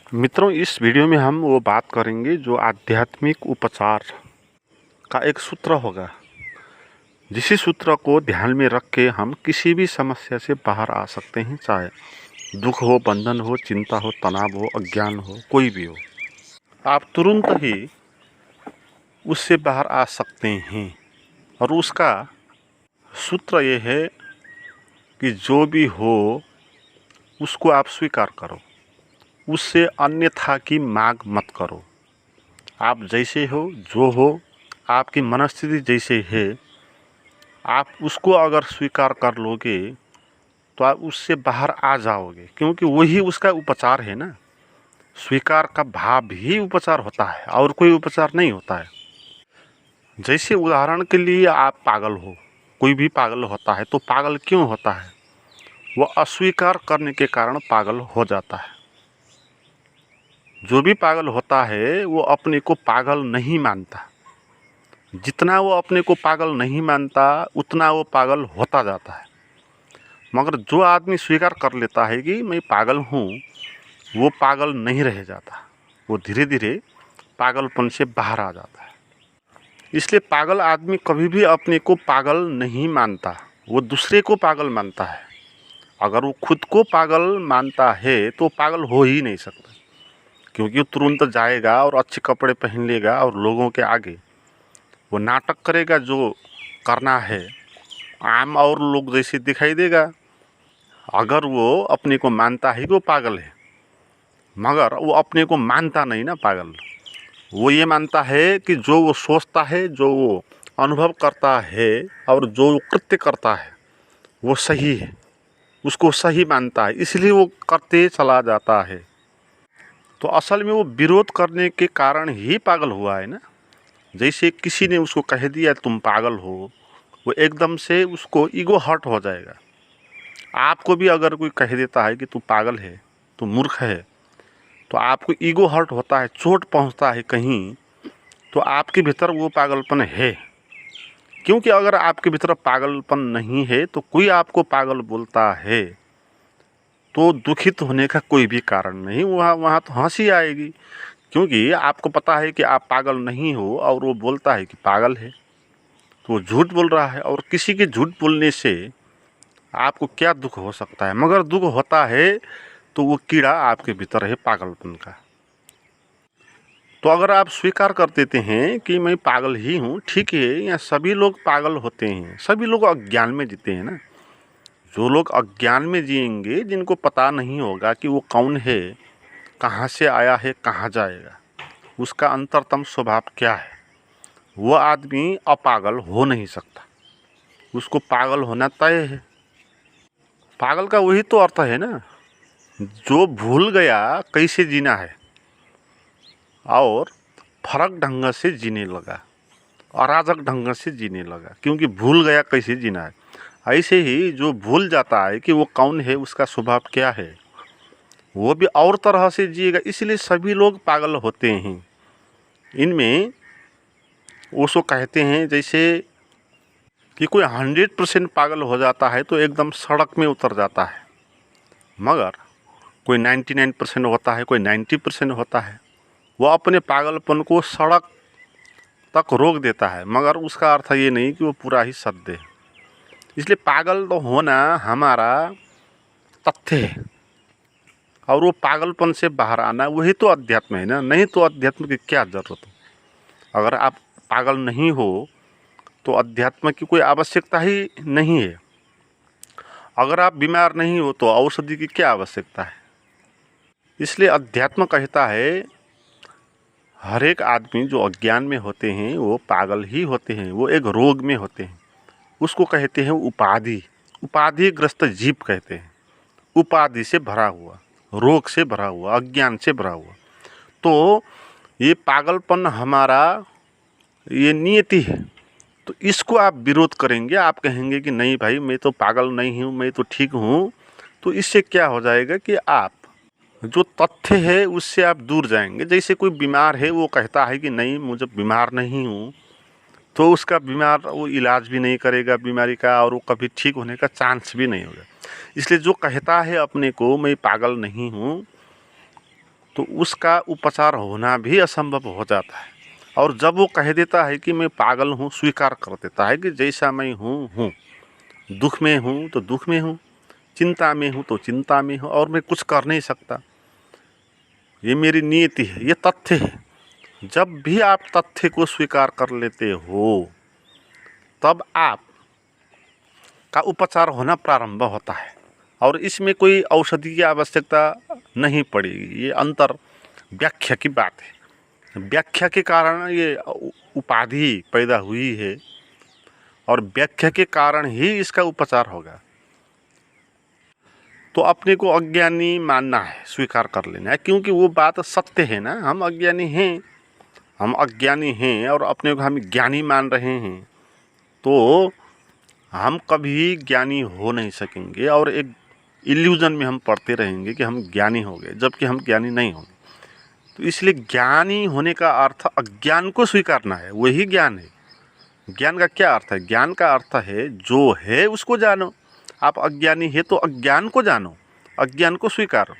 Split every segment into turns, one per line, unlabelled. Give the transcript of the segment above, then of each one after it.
मित्रों, इस वीडियो में हम वो बात करेंगे जो आध्यात्मिक उपचार का एक सूत्र होगा। जिस सूत्र को ध्यान में रख के हम किसी भी समस्या से बाहर आ सकते हैं, चाहे दुख हो, बंधन हो, चिंता हो, तनाव हो, अज्ञान हो, कोई भी हो, आप तुरंत ही उससे बाहर आ सकते हैं। और उसका सूत्र ये है कि जो भी हो उसको आप स्वीकार करो, उससे अन्यथा की मांग मत करो। आप जैसे हो, जो हो, आपकी मनस्थिति जैसे है, आप उसको अगर स्वीकार कर लोगे तो आप उससे बाहर आ जाओगे, क्योंकि वही उसका उपचार है ना। स्वीकार का भाव ही उपचार होता है और कोई उपचार नहीं होता है। जैसे उदाहरण के लिए आप पागल हो, कोई भी पागल होता है तो पागल क्यों होता है? वह अस्वीकार करने के कारण पागल हो जाता है। जो भी पागल होता है वो अपने को पागल नहीं मानता। जितना वो अपने को पागल नहीं मानता उतना वो पागल होता जाता है। मगर जो आदमी स्वीकार कर लेता है कि मैं पागल हूँ, वो पागल नहीं रह जाता। वो धीरे धीरे पागलपन से बाहर आ जाता है। इसलिए पागल आदमी कभी भी अपने को पागल नहीं मानता, वो दूसरे को पागल मानता है। अगर वो खुद को पागल मानता है तो पागल हो ही नहीं सकता, क्योंकि वो तुरंत जाएगा और अच्छे कपड़े पहन लेगा और लोगों के आगे वो नाटक करेगा, जो करना है आम और लोग जैसे दिखाई देगा। अगर वो अपने को मानता है कि वो पागल है, मगर वो अपने को मानता नहीं ना पागल। वो ये मानता है कि जो वो सोचता है, जो वो अनुभव करता है और जो वो कृत्य करता है वो सही है, उसको सही मानता है, इसलिए वो करते चला जाता है। तो असल में वो विरोध करने के कारण ही पागल हुआ है ना। जैसे किसी ने उसको कह दिया तुम पागल हो, वो एकदम से उसको ईगो हर्ट हो जाएगा। आपको भी अगर कोई कह देता है कि तू पागल है, तू मूर्ख है, तो आपको ईगो हर्ट होता है, चोट पहुंचता है कहीं, तो आपके भीतर वो पागलपन है। क्योंकि अगर आपके भीतर पागलपन नहीं है तो कोई आपको पागल बोलता है तो दुखित होने का कोई भी कारण नहीं। वहाँ तो हंसी आएगी, क्योंकि आपको पता है कि आप पागल नहीं हो और वो बोलता है कि पागल है, तो वो झूठ बोल रहा है। और किसी के झूठ बोलने से आपको क्या दुख हो सकता है? मगर दुख होता है तो वो कीड़ा आपके भीतर है, पागलपन का। तो अगर आप स्वीकार कर देते हैं कि मैं पागल ही हूँ, ठीक है, या सभी लोग पागल होते हैं, सभी लोग अज्ञान में जीते हैं ना। जो लोग अज्ञान में जिएंगे, जिनको पता नहीं होगा कि वो कौन है, कहाँ से आया है, कहाँ जाएगा, उसका अंतरतम स्वभाव क्या है, वो आदमी अपागल हो नहीं सकता। उसको पागल होना तय है। पागल का वही तो अर्थ है ना, जो भूल गया कैसे जीना है और फर्क ढंग से जीने लगा, अराजक ढंग से जीने लगा, क्योंकि भूल गया कैसे जीना है। ऐसे ही जो भूल जाता है कि वो कौन है, उसका स्वभाव क्या है, वो भी और तरह से जिएगा। इसलिए सभी लोग पागल होते हैं। इनमें उसको कहते हैं जैसे कि कोई 100% पागल हो जाता है तो एकदम सड़क में उतर जाता है, मगर कोई 99% होता है, कोई 90% होता है, वो अपने पागलपन को सड़क तक रोक देता है, मगर उसका अर्थ ये नहीं कि वो पूरा ही सत्य है। इसलिए पागल तो होना हमारा तथ्य है, और वो पागलपन से बाहर आना वही तो अध्यात्म है ना। नहीं तो अध्यात्म की क्या ज़रूरत है? अगर आप पागल नहीं हो तो अध्यात्म की कोई आवश्यकता ही नहीं है। अगर आप बीमार नहीं हो तो औषधि की क्या आवश्यकता है? इसलिए अध्यात्म कहता है हर एक आदमी जो अज्ञान में होते हैं वो पागल ही होते हैं, वो एक रोग में होते हैं। उसको कहते हैं उपाधि, उपाधिग्रस्त जीव कहते हैं। उपाधि से भरा हुआ, रोग से भरा हुआ, अज्ञान से भरा हुआ। तो ये पागलपन हमारा ये नियति है। तो इसको आप विरोध करेंगे, आप कहेंगे कि नहीं भाई, मैं तो पागल नहीं हूँ, मैं तो ठीक हूँ। तो इससे क्या हो जाएगा कि आप जो तथ्य है उससे आप दूर जाएंगे। जैसे कोई बीमार है, वो कहता है कि नहीं मुझे बीमार नहीं हूँ, तो उसका बीमार वो इलाज भी नहीं करेगा बीमारी का, और वो कभी ठीक होने का चांस भी नहीं होगा। इसलिए जो कहता है अपने को मैं पागल नहीं हूँ, तो उसका उपचार होना भी असंभव हो जाता है। और जब वो कह देता है कि मैं पागल हूँ, स्वीकार कर देता है कि जैसा मैं हूँ, दुख में हूँ तो दुख में हूँ, चिंता में हूँ तो चिंता में हूँ, और मैं कुछ कर नहीं सकता, ये मेरी नियति है, ये तथ्य है। जब भी आप तथ्य को स्वीकार कर लेते हो तब आप का उपचार होना प्रारंभ होता है, और इसमें कोई औषधि की आवश्यकता नहीं पड़ेगी। ये अंतर व्याख्या की बात है। व्याख्या के कारण ये उपाधि पैदा हुई है, और व्याख्या के कारण ही इसका उपचार होगा। तो अपने को अज्ञानी मानना है, स्वीकार कर लेना है, क्योंकि वो बात सत्य है ना। हम अज्ञानी हैं, हम अज्ञानी हैं और अपने को हम ज्ञानी मान रहे हैं, तो हम कभी ज्ञानी हो नहीं सकेंगे, और एक इल्यूजन में हम पढ़ते रहेंगे कि हम ज्ञानी हो गए, जबकि हम ज्ञानी नहीं होंगे। तो इसलिए ज्ञानी होने का अर्थ अज्ञान को स्वीकारना है, वही ज्ञान है। ज्ञान का क्या अर्थ है? ज्ञान का अर्थ है जो है उसको जानो। आप अज्ञानी है तो अज्ञान को जानो, अज्ञान को स्वीकारो,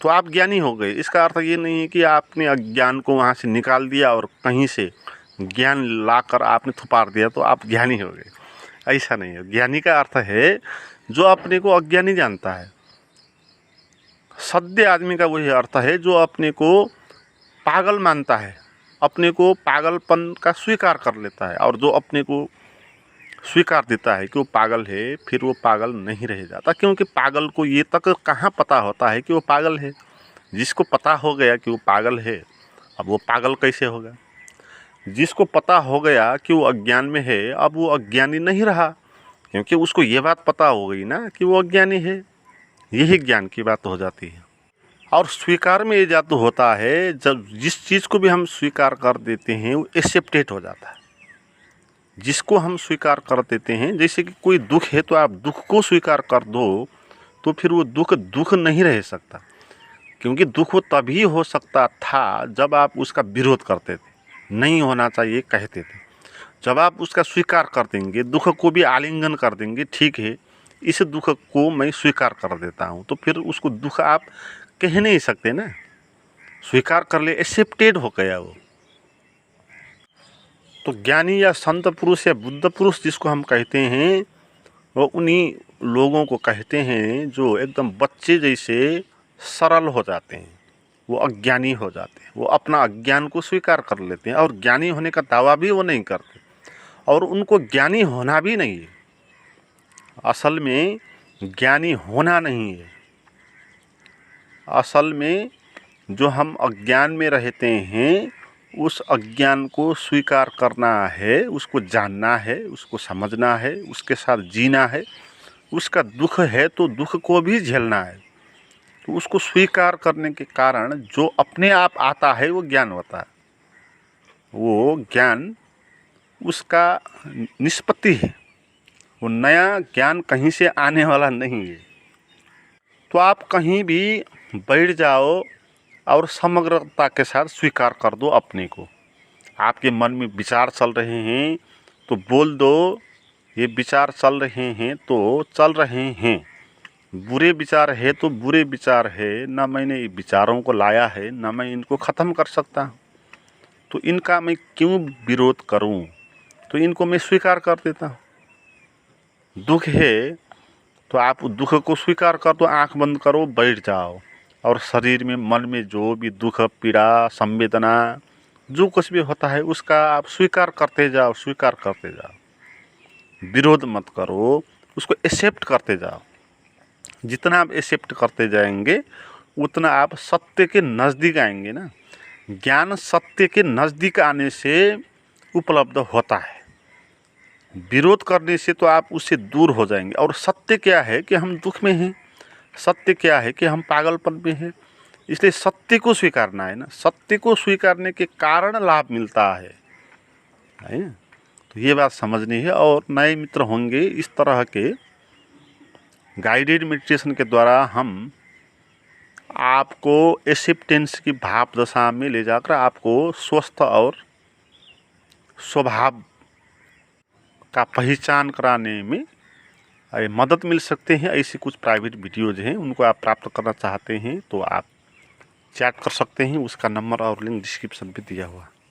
तो आप ज्ञानी हो गए। इसका अर्थ ये नहीं है कि आपने अज्ञान को वहाँ से निकाल दिया और कहीं से ज्ञान लाकर आपने थुपार दिया तो आप ज्ञानी हो गए, ऐसा नहीं है। ज्ञानी का अर्थ है जो अपने को अज्ञानी जानता है। सद्य आदमी का वही अर्थ है जो अपने को पागल मानता है, अपने को पागलपन का स्वीकार कर लेता है, और जो अपने को स्वीकार देता है कि वो पागल है, फिर वो पागल नहीं रह जाता। क्योंकि पागल को ये तक कहाँ पता होता है कि वो पागल है। जिसको पता हो गया कि वो पागल है, अब वो पागल कैसे होगा? जिसको पता हो गया कि वो अज्ञान में है, अब वो अज्ञानी नहीं रहा, क्योंकि उसको ये बात पता हो गई ना कि वो अज्ञानी है। यही ज्ञान की बात हो जाती है। और स्वीकार में ये जादू होता है, जब जिस चीज़ को भी हम स्वीकार कर देते हैं वो एक्सेप्टेड हो जाता है। जिसको हम स्वीकार कर देते हैं, जैसे कि कोई दुख है तो आप दुख को स्वीकार कर दो, तो फिर वो दुख दुख नहीं रह सकता, क्योंकि दुख वो तभी हो सकता था जब आप उसका विरोध करते थे, नहीं होना चाहिए कहते थे। जब आप उसका स्वीकार कर देंगे, दुख को भी आलिंगन कर देंगे, ठीक है इस दुख को मैं स्वीकार कर देता हूँ, तो फिर उसको दुख आप कह नहीं सकते ना। स्वीकार कर ले, एक्सेप्टेड हो गया वो। तो ज्ञानी या संत पुरुष या बुद्ध पुरुष जिसको हम कहते हैं, वो उन्हीं लोगों को कहते हैं जो एकदम बच्चे जैसे सरल हो जाते हैं। वो अज्ञानी हो जाते हैं, वो अपना अज्ञान को स्वीकार कर लेते हैं, और ज्ञानी होने का दावा भी वो नहीं करते, और उनको ज्ञानी होना भी नहीं है। असल में ज्ञानी होना नहीं है, असल में जो हम अज्ञान में रहते हैं उस अज्ञान को स्वीकार करना है, उसको जानना है, उसको समझना है, उसके साथ जीना है। उसका दुख है तो दुख को भी झेलना है। तो उसको स्वीकार करने के कारण जो अपने आप आता है वो ज्ञान होता है। वो ज्ञान उसका निष्पत्ति है, वो नया ज्ञान कहीं से आने वाला नहीं है। तो आप कहीं भी बैठ जाओ और समग्रता के साथ स्वीकार कर दो अपने को। आपके मन में विचार चल रहे हैं तो बोल दो, ये विचार चल रहे हैं तो चल रहे हैं। बुरे विचार है तो बुरे विचार है, ना मैंने विचारों को लाया है, ना मैं इनको ख़त्म कर सकता हूँ, तो इनका मैं क्यों विरोध करूँ, तो इनको मैं स्वीकार कर देता हूँ। दुख है तो आप दुख को स्वीकार कर दो, आँख बंद करो, बैठ जाओ, और शरीर में मन में जो भी दुख पीड़ा संवेदना जो कुछ भी होता है उसका आप स्वीकार करते जाओ, स्वीकार करते जाओ, विरोध मत करो, उसको एक्सेप्ट करते जाओ। जितना आप एक्सेप्ट करते जाएंगे उतना आप सत्य के नज़दीक आएंगे ना। ज्ञान सत्य के नज़दीक आने से उपलब्ध होता है, विरोध करने से तो आप उससे दूर हो जाएंगे। और सत्य क्या है कि हम दुख में हैं, सत्य क्या है कि हम पागलपन में हैं, इसलिए सत्य को स्वीकारना है ना। सत्य को स्वीकारने के कारण लाभ मिलता है ना? तो ये बात समझनी है। और नए मित्र होंगे, इस तरह के गाइडेड मेडिटेशन के द्वारा हम आपको एक्सेप्टेंस की भाव दशा में ले जाकर आपको स्वस्थ और स्वभाव का पहचान कराने में मदद मिल सकते हैं। ऐसी कुछ प्राइवेट वीडियोज़ हैं, उनको आप प्राप्त करना चाहते हैं तो आप चैट कर सकते हैं। उसका नंबर और लिंक डिस्क्रिप्शन में दिया हुआ है।